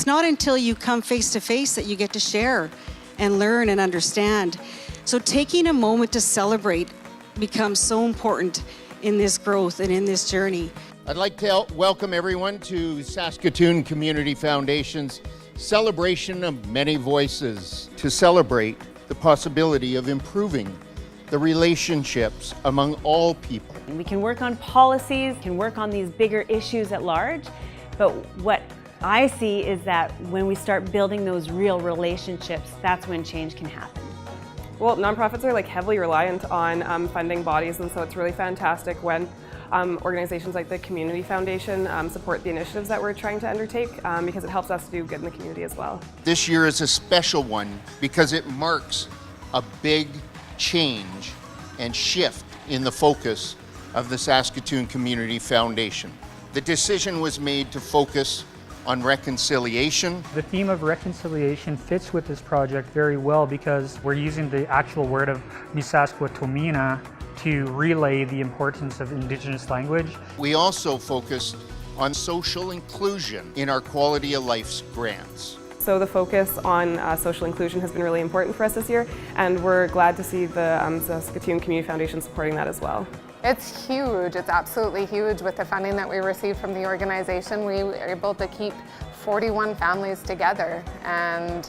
It's not until you come face to face that you get to share and learn and understand. So taking a moment to celebrate becomes so important in this growth and in this journey. I'd like to welcome everyone to Saskatoon Community Foundation's celebration of many voices, to celebrate the possibility of improving the relationships among all people. We can work on policies, can work on these bigger issues at large, but what I see is that when we start building those real relationships, that's when change can happen. Well, nonprofits are heavily reliant on funding bodies, and so it's really fantastic when organizations like the Community Foundation support the initiatives that we're trying to undertake because it helps us do good in the community as well. This year is a special one because it marks a big change and shift in the focus of the Saskatoon Community Foundation. The decision was made to focus on reconciliation. The theme of reconciliation fits with this project very well because we're using the actual word of Misaskwatomina to relay the importance of Indigenous language. We also focused on social inclusion in our Quality of Life grants. So the focus on social inclusion has been really important for us this year, and we're glad to see the Saskatoon Community Foundation supporting that as well. It's huge. It's absolutely huge. With the funding that we received from the organization, we were able to keep 41 families together, and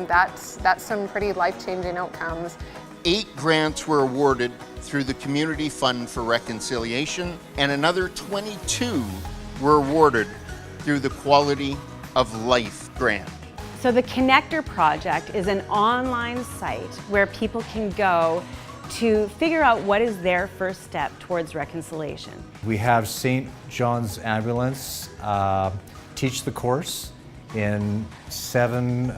that's some pretty life-changing outcomes. 8 grants were awarded through the Community Fund for Reconciliation, and another 22 were awarded through the Quality of Life grant. So the Connector Project is an online site where people can go to figure out what is their first step towards reconciliation. We have St. John's Ambulance teach the course in 7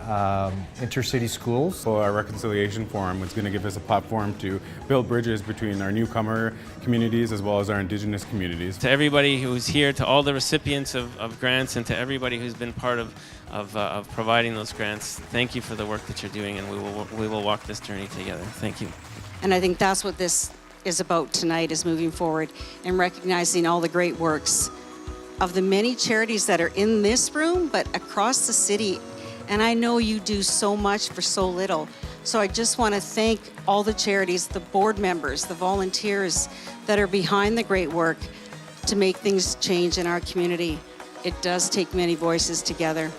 intercity schools. So our Reconciliation Forum is going to give us a platform to build bridges between our newcomer communities as well as our Indigenous communities. To everybody who's here, to all the recipients of grants, and to everybody who's been part of providing those grants, thank you for the work that you're doing, and we will walk this journey together. Thank you. And I think that's what this is about tonight, is moving forward and recognizing all the great works of the many charities that are in this room, but across the city. And I know you do so much for so little. So I just want to thank all the charities, the board members, the volunteers that are behind the great work to make things change in our community. It does take many voices together.